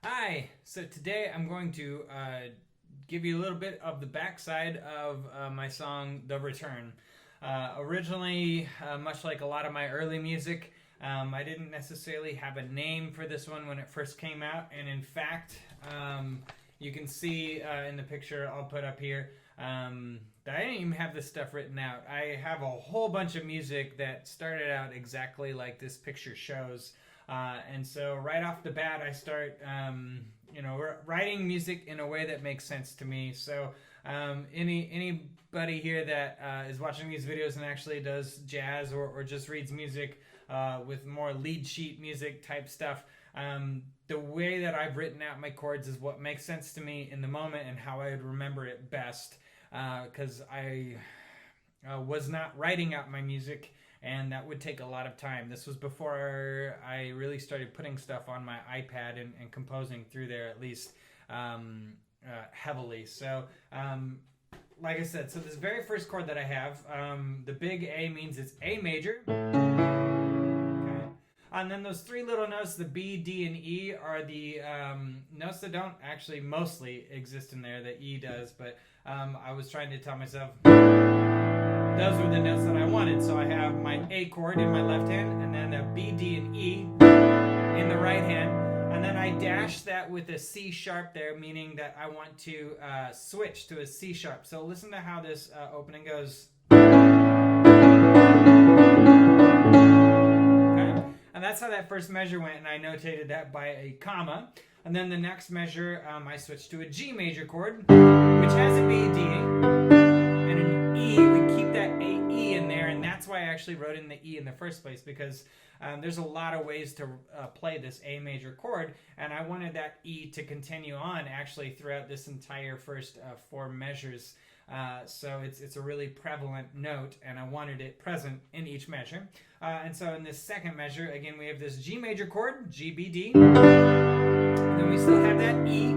Hi, so today I'm going to give you a little bit of the backside of my song, The Return. Originally, much like a lot of my early music, I didn't necessarily have a name for this one when it first came out, and in fact, you can see in the picture I'll put up here that I didn't even have this stuff written out. I have a whole bunch of music that started out exactly like this picture shows. And so right off the bat, I start, writing music in a way that makes sense to me. So anybody here that is watching these videos and actually does jazz or just reads music with more lead sheet music type stuff, the way that I've written out my chords is what makes sense to me in the moment and how I would remember it best. Because I was not writing out my music, and that would take a lot of time. This was before I really started putting stuff on my iPad and composing through there, at least heavily. So like I said, so this very first chord that I have, the big A means it's A major. Okay. And then those three little notes, the B, D, and E, are the notes that don't actually mostly exist in there. The E does, but I was trying to tell myself those were the notes that I wanted. So I have my A chord in my left hand, and then a B, D, and E in the right hand. And then I dash that with a C sharp there, meaning that I want to switch to a C sharp. So listen to how this opening goes. Okay? And that's how that first measure went, and I notated that by a comma. And then the next measure, I switched to a G major chord, which has a B, D, and an E. We keep that E in there, and that's why I actually wrote in the E in the first place, because there's a lot of ways to play this A major chord, and I wanted that E to continue on actually throughout this entire first four measures. So it's a really prevalent note, and I wanted it present in each measure. And so in this second measure, again, we have this G major chord, G, B, D. And then we still have that E,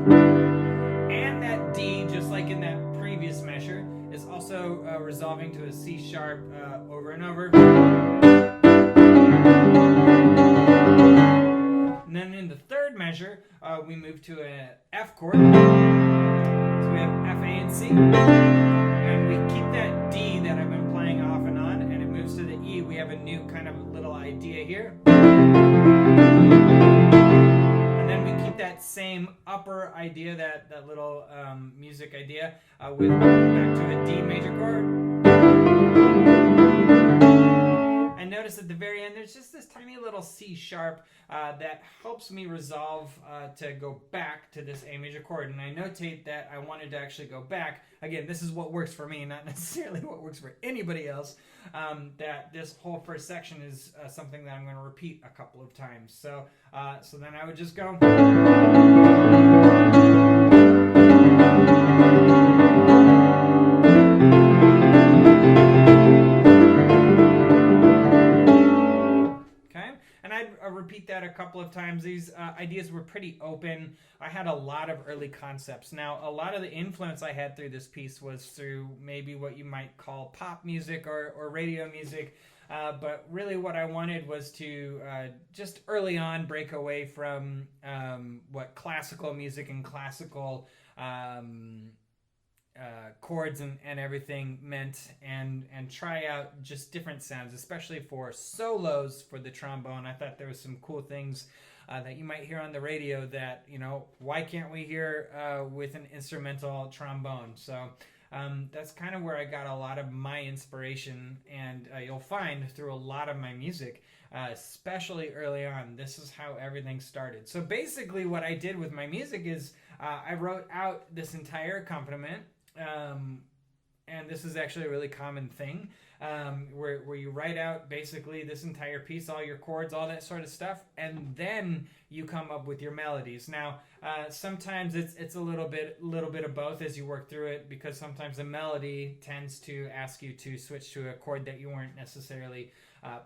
and that D, just like in that previous measure, is also resolving to a C sharp over and over. And then in the third measure, we move to an F chord. So we have F, A, and C. And we keep that D that I've been playing off and on, and it moves to the E. We have a new kind of little idea here. And then we keep that same upper idea, that little music idea, with back to a D major chord. And notice at the very end, there's just this tiny little C sharp that helps me resolve to go back to this A major chord. And I notate that I wanted to actually go back. Again, this is what works for me, not necessarily what works for anybody else. That this whole first section is something that I'm going to repeat a couple of times. So then I would just go. Repeat that a couple of times. These ideas were pretty open. I had a lot of early concepts. Now, a lot of the influence I had through this piece was through maybe what you might call pop music or radio music. But really what I wanted was to just early on break away from what classical music and classical chords and everything meant, and try out just different sounds, especially for solos for the trombone. I thought there was some cool things that you might hear on the radio that, why can't we hear with an instrumental trombone? So that's kind of where I got a lot of my inspiration, and you'll find through a lot of my music, especially early on, this is how everything started. So basically what I did with my music is I wrote out this entire accompaniment. And this is actually a really common thing, where you write out basically this entire piece, all your chords, all that sort of stuff, and then you come up with your melodies. Now, sometimes it's a little bit of both as you work through it, because sometimes the melody tends to ask you to switch to a chord that you weren't necessarily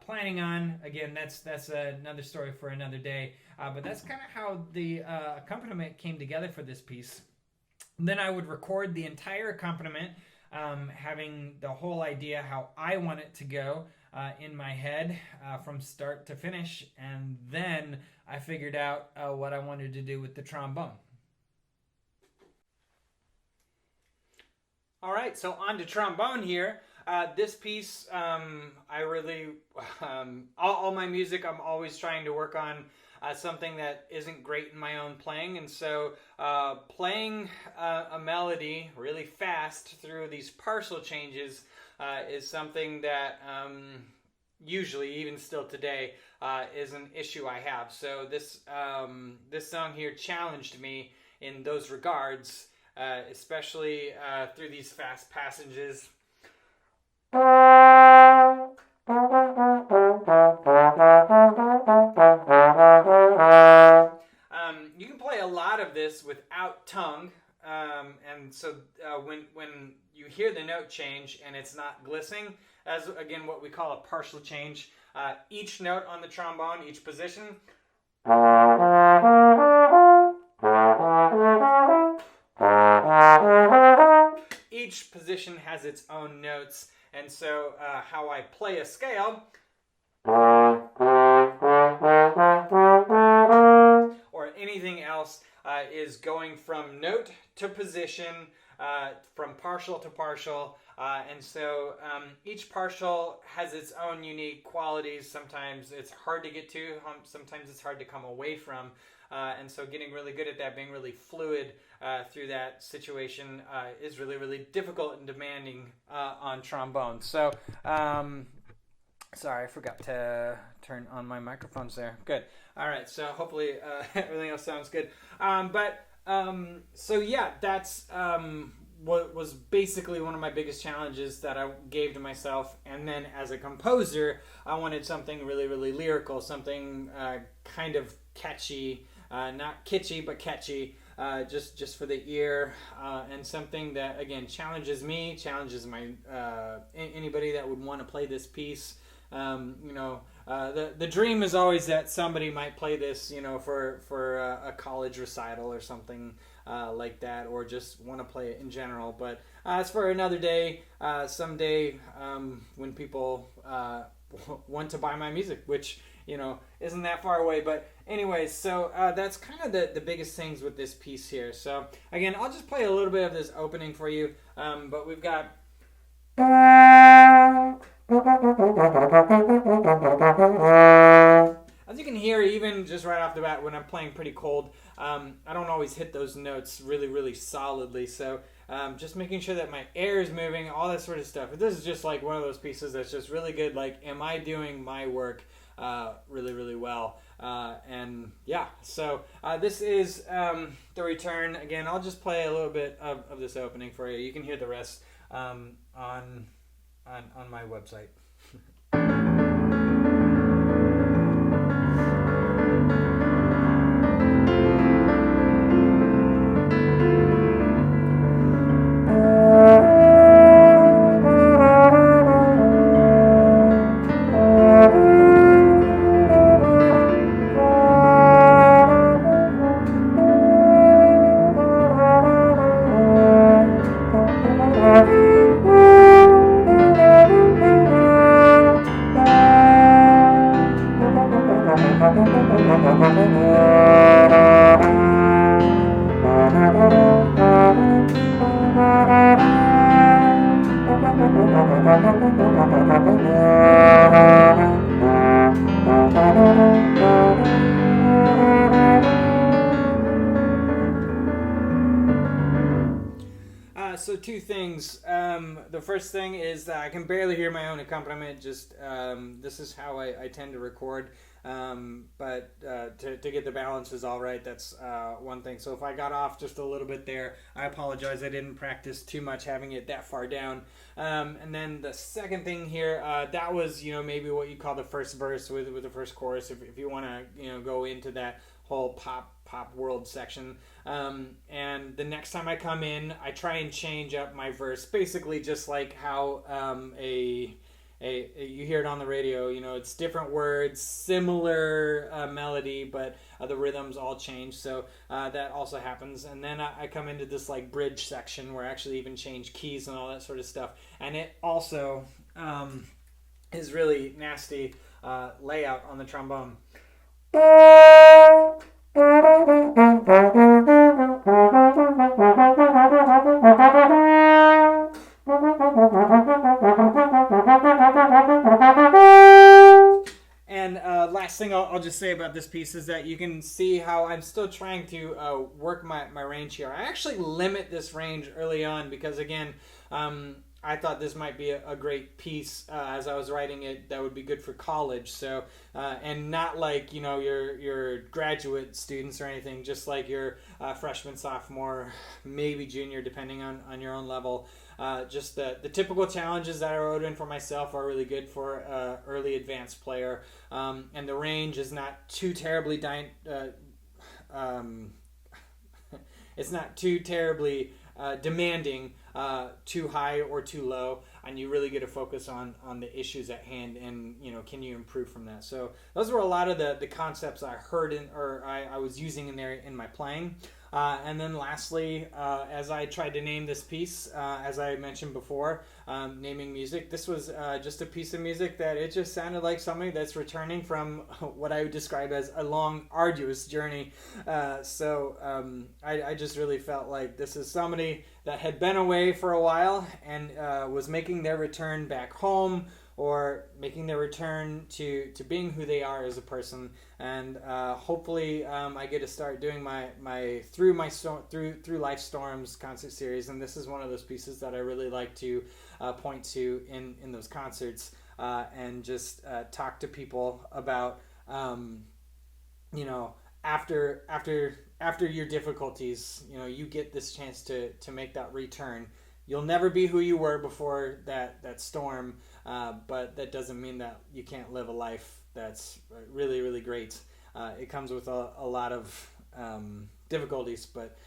planning on. Again, that's another story for another day. But that's kind of how the accompaniment came together for this piece. Then I would record the entire accompaniment, having the whole idea how I want it to go, in my head from start to finish, and then I figured out what I wanted to do with the trombone. All right, so on to trombone here. This piece, I really, all my music, I'm always trying to work on something that isn't great in my own playing. And so playing a melody really fast through these partial changes is something that usually, even still today, is an issue I have. So this song here challenged me in those regards. Especially through these fast passages. You can play a lot of this without tongue, and so when you hear the note change and it's not glissing, as again what we call a partial change, each note on the trombone, each position, each position has its own notes, and so how I play a scale or anything else is going from note to position, from partial to partial, and so each partial has its own unique qualities. Sometimes it's hard to get to, sometimes it's hard to come away from. And so getting really good at that, being really fluid through that situation is really, really difficult and demanding on trombone. So, sorry, I forgot to turn on my microphones there. Good. All right, so hopefully everything else sounds good. So yeah, that's what was basically one of my biggest challenges that I gave to myself. And then as a composer, I wanted something really, really lyrical, something kind of catchy. Not kitschy, but catchy, just for the ear, and something that again challenges me, challenges my anybody that would want to play this piece. The dream is always that somebody might play this, for a college recital or something like that, or just want to play it in general. But it's for another day, someday, when people want to buy my music, which isn't that far away. But anyways, so that's kind of the biggest things with this piece here. So again, I'll just play a little bit of this opening for you, but we've got as you can hear, even just right off the bat, when I'm playing pretty cold, I don't always hit those notes really, really solidly. So just making sure that my air is moving, all that sort of stuff. This is just like one of those pieces that's just really good. Like, am I doing my work really, really well? And yeah, so this is the return. Again, I'll just play a little bit of this opening for you. You can hear the rest on my website. So two things. The first thing is that I can barely hear my own accompaniment. Just this is how I tend to record. But to get the balances all right, that's one thing. So if I got off just a little bit there, I apologize. I didn't practice too much having it that far down. And then the second thing here, that was maybe what you call the first verse with the first chorus. If you want to go into that whole pop world section. And the next time I come in, I try and change up my verse, basically just like how you hear it on the radio. It's different words, similar melody, but the rhythms all change. So that also happens. And then I come into this like bridge section where I actually even change keys and all that sort of stuff. And it also his really nasty layout on the trombone. And last thing I'll just say about this piece is that you can see how I'm still trying to work my range here. I actually limit this range early on because, again, I thought this might be a great piece as I was writing it that would be good for college. So, and not like, your graduate students or anything, just like your freshman, sophomore, maybe junior, depending on your own level. Just the typical challenges that I wrote in for myself are really good for early advanced player. And the range is not too terribly it's not too terribly demanding, too high or too low, and you really get to focus on the issues at hand, and can you improve from that. So those were a lot of the concepts I heard I was using in there in my playing. And then lastly, as I tried to name this piece, as I mentioned before, naming music, this was just a piece of music that it just sounded like somebody that's returning from what I would describe as a long, arduous journey. So I just really felt like this is somebody that had been away for a while and was making their return back home, or making their return to being who they are as a person. And hopefully I get to start doing my through life storms concert series, and this is one of those pieces that I really like to point to in those concerts, and just talk to people about after your difficulties, you get this chance to make that return. You'll never be who you were before that storm, but that doesn't mean that you can't live a life that's really, really great. It comes with a lot of difficulties, but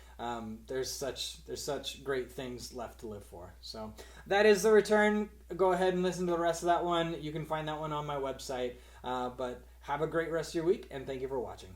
there's such great things left to live for. So that is The Return. Go ahead and listen to the rest of that one. You can find that one on my website. But have a great rest of your week, and thank you for watching.